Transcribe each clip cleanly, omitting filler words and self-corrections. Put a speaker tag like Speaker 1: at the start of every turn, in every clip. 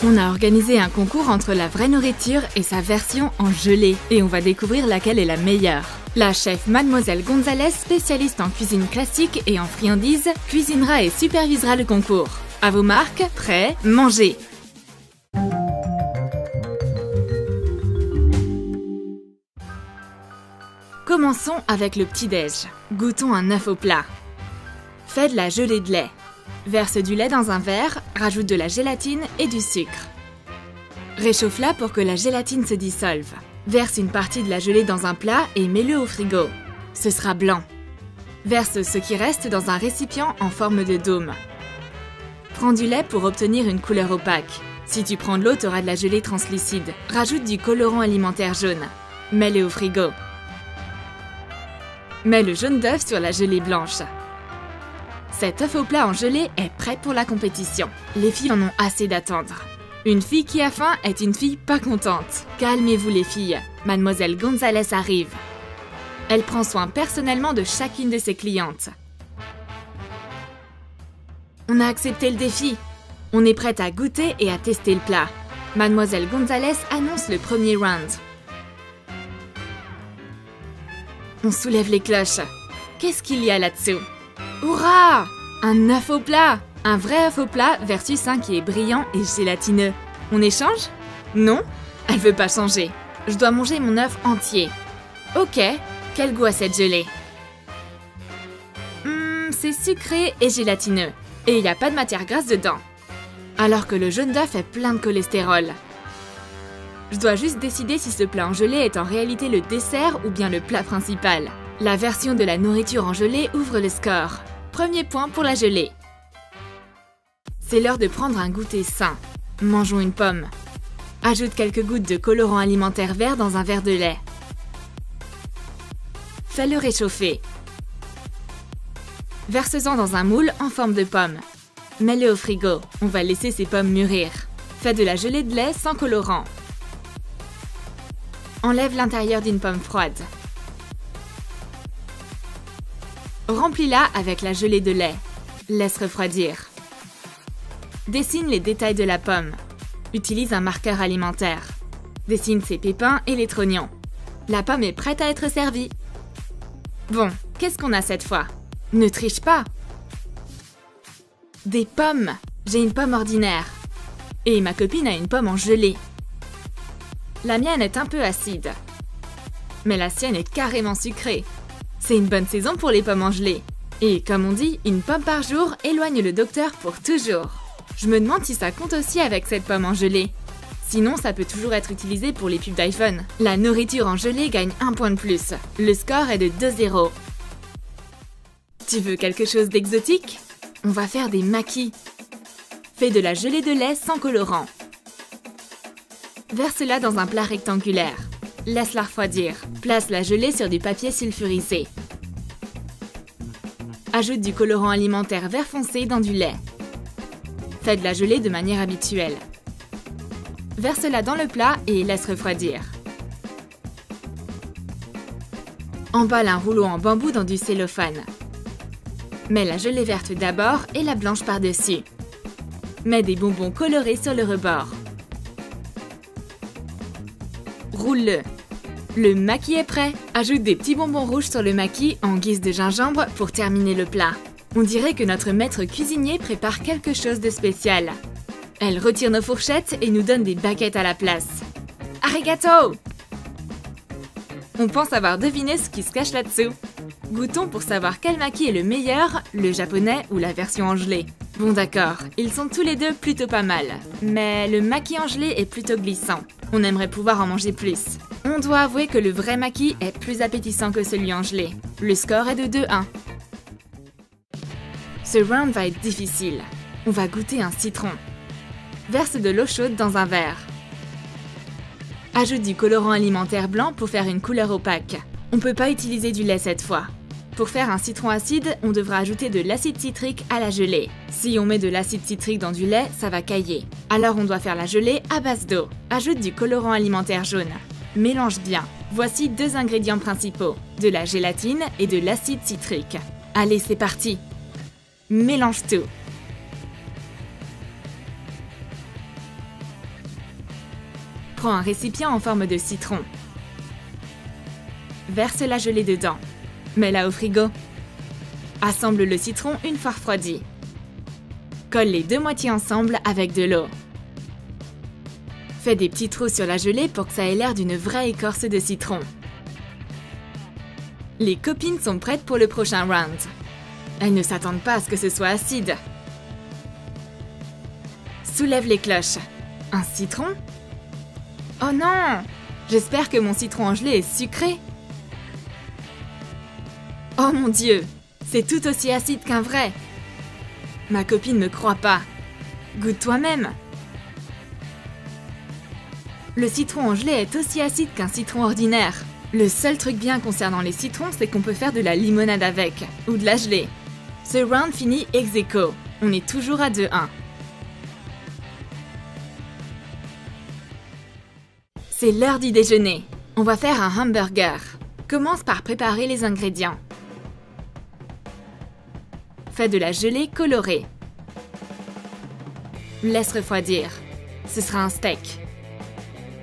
Speaker 1: On a organisé un concours entre la vraie nourriture et sa version en gelée, et on va découvrir laquelle est la meilleure. La chef Mademoiselle Gonzalez, spécialiste en cuisine classique et en friandises, cuisinera et supervisera le concours. À vos marques, prêts, mangez! Commençons avec le petit-déj. Goûtons un œuf au plat. Fais de la gelée de lait. Verse du lait dans un verre, rajoute de la gélatine et du sucre. Réchauffe-la pour que la gélatine se dissolve. Verse une partie de la gelée dans un plat et mets-le au frigo. Ce sera blanc. Verse ce qui reste dans un récipient en forme de dôme. Prends du lait pour obtenir une couleur opaque. Si tu prends de l'eau, tu auras de la gelée translucide. Rajoute du colorant alimentaire jaune. Mets-le au frigo. Mets le jaune d'œuf sur la gelée blanche. Cet œuf au plat en gelée est prêt pour la compétition. Les filles en ont assez d'attendre. Une fille qui a faim est une fille pas contente. Calmez-vous les filles, Mademoiselle Gonzalez arrive. Elle prend soin personnellement de chacune de ses clientes. On a accepté le défi. On est prête à goûter et à tester le plat. Mademoiselle Gonzalez annonce le premier round. On soulève les cloches. Qu'est-ce qu'il y a là-dessous? Hurrah! Un œuf au plat! Un vrai œuf au plat versus un qui est brillant et gélatineux. On échange? Non? Elle veut pas changer. Je dois manger mon œuf entier. Ok, quel goût a cette gelée? C'est sucré et gélatineux. Et il n'y a pas de matière grasse dedans. Alors que le jaune d'œuf est plein de cholestérol. Je dois juste décider si ce plat en gelée est en réalité le dessert ou bien le plat principal. La version de la nourriture en gelée ouvre le score. Premier point pour la gelée. C'est l'heure de prendre un goûter sain. Mangeons une pomme. Ajoute quelques gouttes de colorant alimentaire vert dans un verre de lait. Fais-le réchauffer. Verse-en dans un moule en forme de pomme. Mets-le au frigo. On va laisser ces pommes mûrir. Fais de la gelée de lait sans colorant. Enlève l'intérieur d'une pomme froide. Remplis-la avec la gelée de lait. Laisse refroidir. Dessine les détails de la pomme. Utilise un marqueur alimentaire. Dessine ses pépins et les trognons. La pomme est prête à être servie. Bon, qu'est-ce qu'on a cette fois? Ne triche pas! Des pommes! J'ai une pomme ordinaire. Et ma copine a une pomme en gelée. La mienne est un peu acide. Mais la sienne est carrément sucrée. C'est une bonne saison pour les pommes en gelée. Et comme on dit, une pomme par jour éloigne le docteur pour toujours. Je me demande si ça compte aussi avec cette pomme en gelée. Sinon, ça peut toujours être utilisé pour les pubs d'iPhone. La nourriture en gelée gagne un point de plus. Le score est de 2-0. Tu veux quelque chose d'exotique? On va faire des makis. Fais de la gelée de lait sans colorant. Verse-la dans un plat rectangulaire. Laisse-la refroidir. Place la gelée sur du papier sulfurisé. Ajoute du colorant alimentaire vert foncé dans du lait. Fais de la gelée de manière habituelle. Verse-la dans le plat et laisse refroidir. Emballe un rouleau en bambou dans du cellophane. Mets la gelée verte d'abord et la blanche par-dessus. Mets des bonbons colorés sur le rebord. Roule-le. Le maki est prêt. Ajoute des petits bonbons rouges sur le maki en guise de gingembre pour terminer le plat. On dirait que notre maître cuisinier prépare quelque chose de spécial. Elle retire nos fourchettes et nous donne des baguettes à la place. Arigato! On pense avoir deviné ce qui se cache là-dessous. Goûtons pour savoir quel maki est le meilleur, le japonais ou la version en gelée. Bon d'accord, ils sont tous les deux plutôt pas mal. Mais le maki en gelée est plutôt glissant. On aimerait pouvoir en manger plus. On doit avouer que le vrai maki est plus appétissant que celui en gelée. Le score est de 2-1. Ce round va être difficile. On va goûter un citron. Verse de l'eau chaude dans un verre. Ajoute du colorant alimentaire blanc pour faire une couleur opaque. On peut pas utiliser du lait cette fois. Pour faire un citron acide, on devra ajouter de l'acide citrique à la gelée. Si on met de l'acide citrique dans du lait, ça va cailler. Alors on doit faire la gelée à base d'eau. Ajoute du colorant alimentaire jaune. Mélange bien. Voici 2 ingrédients principaux, de la gélatine et de l'acide citrique. Allez, c'est parti! Mélange tout. Prends un récipient en forme de citron. Verse la gelée dedans. Mets-la au frigo. Assemble le citron une fois refroidi. Colle les deux moitiés ensemble avec de l'eau. Fais des petits trous sur la gelée pour que ça ait l'air d'une vraie écorce de citron. Les copines sont prêtes pour le prochain round. Elles ne s'attendent pas à ce que ce soit acide. Soulève les cloches. Un citron? Oh non! J'espère que mon citron en gelée est sucré. Oh mon Dieu! C'est tout aussi acide qu'un vrai. Ma copine ne croit pas. Goûte toi-même. Le citron en gelée est aussi acide qu'un citron ordinaire. Le seul truc bien concernant les citrons, c'est qu'on peut faire de la limonade avec, ou de la gelée. Ce round finit ex aequo. On est toujours à 2-1. C'est l'heure du déjeuner. On va faire un hamburger. Commence par préparer les ingrédients. Fais de la gelée colorée. Laisse refroidir. Ce sera un steak.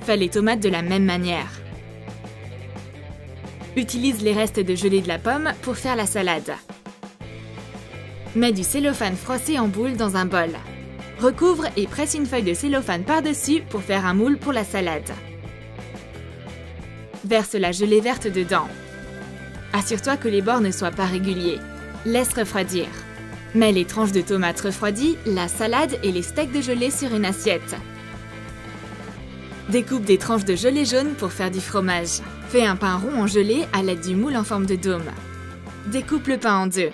Speaker 1: Fais les tomates de la même manière. Utilise les restes de gelée de la pomme pour faire la salade. Mets du cellophane froissé en boule dans un bol. Recouvre et presse une feuille de cellophane par-dessus pour faire un moule pour la salade. Verse la gelée verte dedans. Assure-toi que les bords ne soient pas réguliers. Laisse refroidir. Mets les tranches de tomates refroidies, la salade et les steaks de gelée sur une assiette. Découpe des tranches de gelée jaune pour faire du fromage. Fais un pain rond en gelée à l'aide du moule en forme de dôme. Découpe le pain en deux.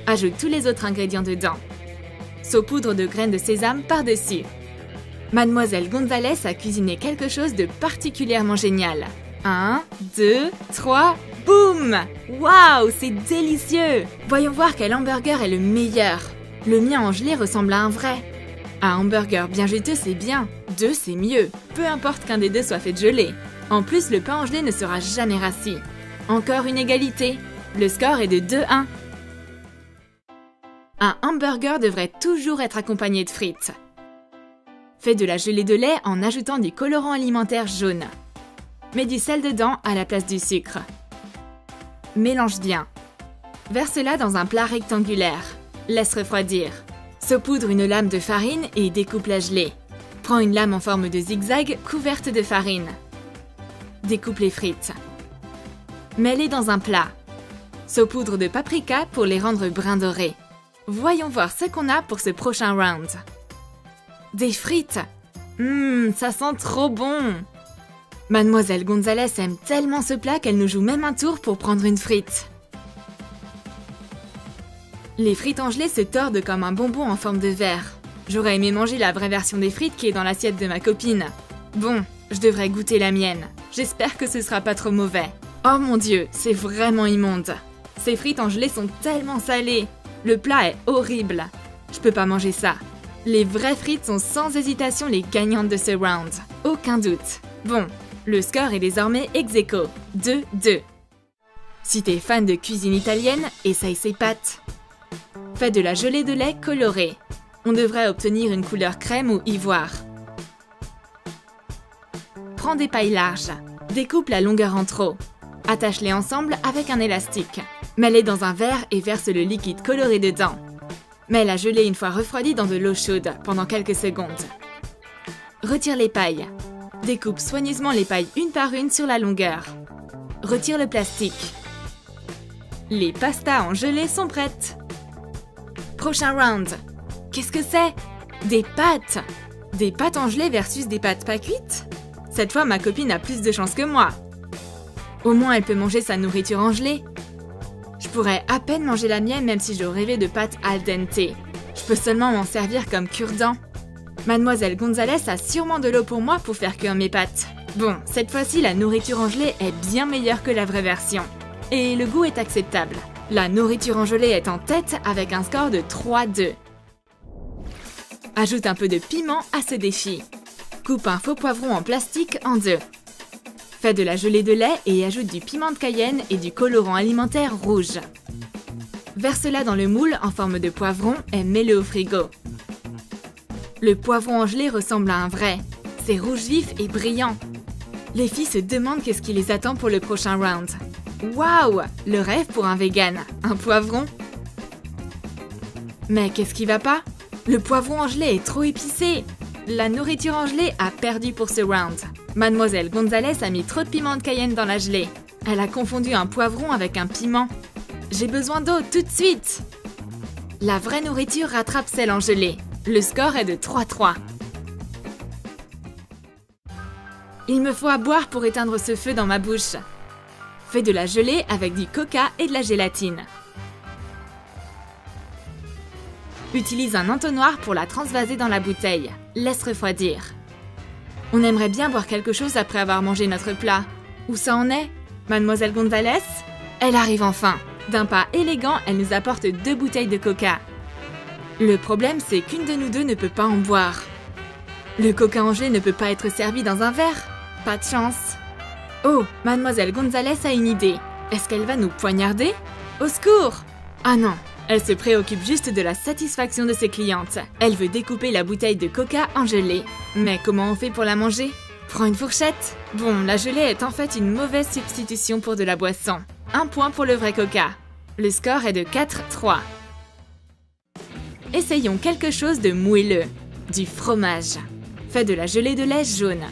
Speaker 1: Ajoute tous les autres ingrédients dedans. Saupoudre de graines de sésame par-dessus. Mademoiselle Gonzalez a cuisiné quelque chose de particulièrement génial. 1, 2, 3, boum! Waouh, c'est délicieux! Voyons voir quel hamburger est le meilleur. Le mien en gelée ressemble à un vrai. Un hamburger bien juteux, c'est bien. 2, c'est mieux. Peu importe qu'un des deux soit fait de gelée. En plus, le pain en gelée ne sera jamais rassis. Encore une égalité. Le score est de 2-1. Un hamburger devrait toujours être accompagné de frites. Fais de la gelée de lait en ajoutant du colorant alimentaire jaune. Mets du sel dedans à la place du sucre. Mélange bien. Verse-la dans un plat rectangulaire. Laisse refroidir. Saupoudre une lame de farine et découpe la gelée. Prends une lame en forme de zigzag couverte de farine. Découpe les frites. Mets-les dans un plat. Saupoudre de paprika pour les rendre brun dorés. Voyons voir ce qu'on a pour ce prochain round. Des frites! Ça sent trop bon! Mademoiselle Gonzalez aime tellement ce plat qu'elle nous joue même un tour pour prendre une frite. Les frites en gelée se tordent comme un bonbon en forme de verre. J'aurais aimé manger la vraie version des frites qui est dans l'assiette de ma copine. Bon, je devrais goûter la mienne. J'espère que ce sera pas trop mauvais. Oh mon Dieu, c'est vraiment immonde. Ces frites en gelée sont tellement salées. Le plat est horrible. Je peux pas manger ça. Les vraies frites sont sans hésitation les gagnantes de ce round. Aucun doute. Bon, le score est désormais ex aequo. 2-2. Si t'es fan de cuisine italienne, essaye ces pâtes. Fais de la gelée de lait colorée. On devrait obtenir une couleur crème ou ivoire. Prends des pailles larges. Découpe la longueur en trop. Attache-les ensemble avec un élastique. Mets-les dans un verre et verse le liquide coloré dedans. Mets la gelée une fois refroidie dans de l'eau chaude pendant quelques secondes. Retire les pailles. Découpe soigneusement les pailles une par une sur la longueur. Retire le plastique. Les pastas en gelée sont prêtes. Prochain round. Qu'est-ce que c'est? Des pâtes! Des pâtes en gelée versus des pâtes pas cuites? Cette fois, ma copine a plus de chance que moi. Au moins, elle peut manger sa nourriture en gelée. Je pourrais à peine manger la mienne même si je rêvais de pâtes al dente. Je peux seulement m'en servir comme cure-dent. Mademoiselle Gonzalez a sûrement de l'eau pour moi pour faire cuire mes pâtes. Bon, cette fois-ci, la nourriture en gelée est bien meilleure que la vraie version. Et le goût est acceptable. La nourriture en gelée est en tête avec un score de 3-2. Ajoute un peu de piment à ce défi. Coupe un faux poivron en plastique en deux. Fais de la gelée de lait et ajoute du piment de Cayenne et du colorant alimentaire rouge. Verse-la dans le moule en forme de poivron et mets-le au frigo. Le poivron en gelée ressemble à un vrai. C'est rouge vif et brillant. Les filles se demandent qu'est-ce qui les attend pour le prochain round. Waouh! Le rêve pour un vegan. Un poivron. Mais qu'est-ce qui va pas? Le poivron en gelée est trop épicé. La nourriture en gelée a perdu pour ce round. Mademoiselle Gonzalez a mis trop de piment de Cayenne dans la gelée. Elle a confondu un poivron avec un piment. J'ai besoin d'eau tout de suite. La vraie nourriture rattrape celle en gelée. Le score est de 3-3. Il me faut à boire pour éteindre ce feu dans ma bouche. Fais de la gelée avec du coca et de la gélatine. Utilise un entonnoir pour la transvaser dans la bouteille. Laisse refroidir. On aimerait bien boire quelque chose après avoir mangé notre plat. Où ça en est? Mademoiselle Gonzalez? Elle arrive enfin. D'un pas élégant, elle nous apporte 2 bouteilles de coca. Le problème, c'est qu'une de nous deux ne peut pas en boire. Le coca en gelée ne peut pas être servi dans un verre. Pas de chance. Oh, Mademoiselle Gonzalez a une idée. Est-ce qu'elle va nous poignarder? Au secours! Ah non, elle se préoccupe juste de la satisfaction de ses clientes. Elle veut découper la bouteille de coca en gelée. Mais comment on fait pour la manger? Prends une fourchette. Bon, la gelée est en fait une mauvaise substitution pour de la boisson. 1 point pour le vrai coca. Le score est de 4-3. Essayons quelque chose de moelleux. Du fromage. Fais de la gelée de lait jaune.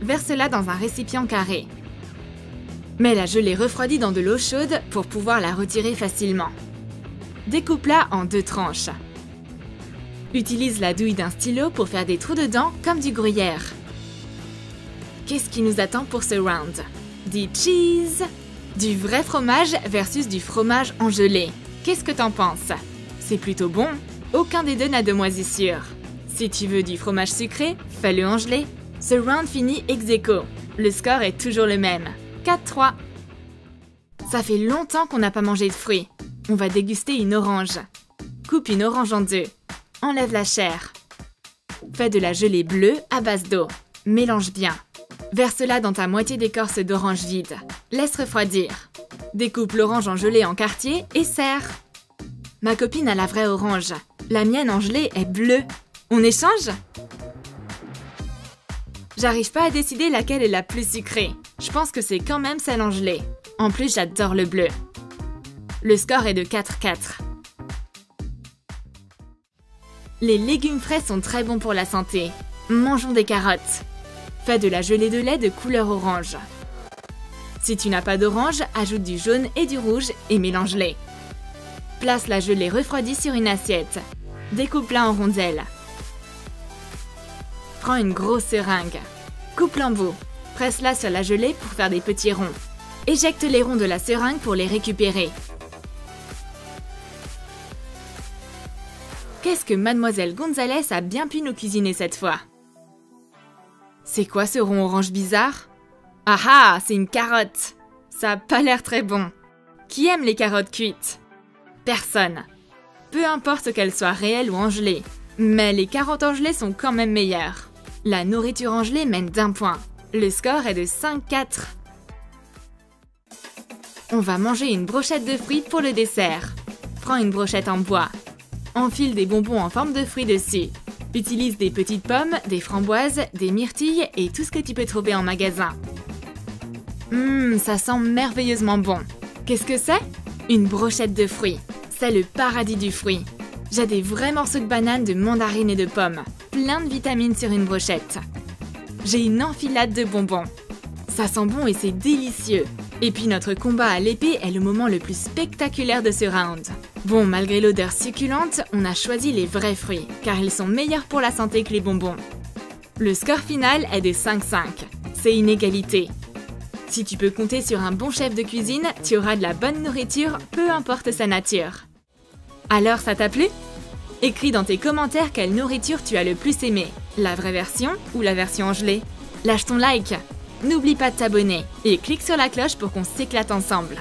Speaker 1: Verse-la dans un récipient carré. Mets la gelée refroidie dans de l'eau chaude pour pouvoir la retirer facilement. Découpe-la en 2 tranches. Utilise la douille d'un stylo pour faire des trous dedans comme du gruyère. Qu'est-ce qui nous attend pour ce round? Du cheese! Du vrai fromage versus du fromage en gelée. Qu'est-ce que t'en penses? C'est plutôt bon. Aucun des deux n'a de moisissure. Si tu veux du fromage sucré, fais-le en gelée. Ce round finit ex aequo. Le score est toujours le même. 4-3. Ça fait longtemps qu'on n'a pas mangé de fruits. On va déguster une orange. Coupe une orange en 2. Enlève la chair. Fais de la gelée bleue à base d'eau. Mélange bien. Verse-la dans ta moitié d'écorce d'orange vide. Laisse refroidir. Découpe l'orange en gelée en quartiers et serre. Ma copine a la vraie orange. La mienne en gelée est bleue. On échange? J'arrive pas à décider laquelle est la plus sucrée. Je pense que c'est quand même celle en gelée. En plus, j'adore le bleu. Le score est de 4-4. Les légumes frais sont très bons pour la santé. Mangeons des carottes. Fais de la gelée de lait de couleur orange. Si tu n'as pas d'orange, ajoute du jaune et du rouge et mélange-les. Place la gelée refroidie sur une assiette. Découpe-la en rondelles. Prends une grosse seringue. Coupe l'embout. Presse-la sur la gelée pour faire des petits ronds. Éjecte les ronds de la seringue pour les récupérer. Qu'est-ce que Mademoiselle Gonzalez a bien pu nous cuisiner cette fois? C'est quoi ce rond orange bizarre? Ah ah, c'est une carotte! Ça a pas l'air très bon. Qui aime les carottes cuites? Personne. Peu importe qu'elles soient réelles ou en gelée. Mais les carottes en gelée sont quand même meilleures. La nourriture en gelée mène d'1 point. Le score est de 5-4. On va manger une brochette de fruits pour le dessert. Prends une brochette en bois. Enfile des bonbons en forme de fruits dessus. Utilise des petites pommes, des framboises, des myrtilles et tout ce que tu peux trouver en magasin. Ça sent merveilleusement bon. Qu'est-ce que c'est? Une brochette de fruits. C'est le paradis du fruit. J'ai des vrais morceaux de banane, de mandarine et de pommes. Plein de vitamines sur une brochette. J'ai une enfilade de bonbons. Ça sent bon et c'est délicieux. Et puis notre combat à l'épée est le moment le plus spectaculaire de ce round. Bon, malgré l'odeur succulente, on a choisi les vrais fruits, car ils sont meilleurs pour la santé que les bonbons. Le score final est de 5-5. C'est une égalité. Si tu peux compter sur un bon chef de cuisine, tu auras de la bonne nourriture, peu importe sa nature. Alors, ça t'a plu? Écris dans tes commentaires quelle nourriture tu as le plus aimé, la vraie version ou la version en gelée. Lâche ton like. N'oublie pas de t'abonner et clique sur la cloche pour qu'on s'éclate ensemble.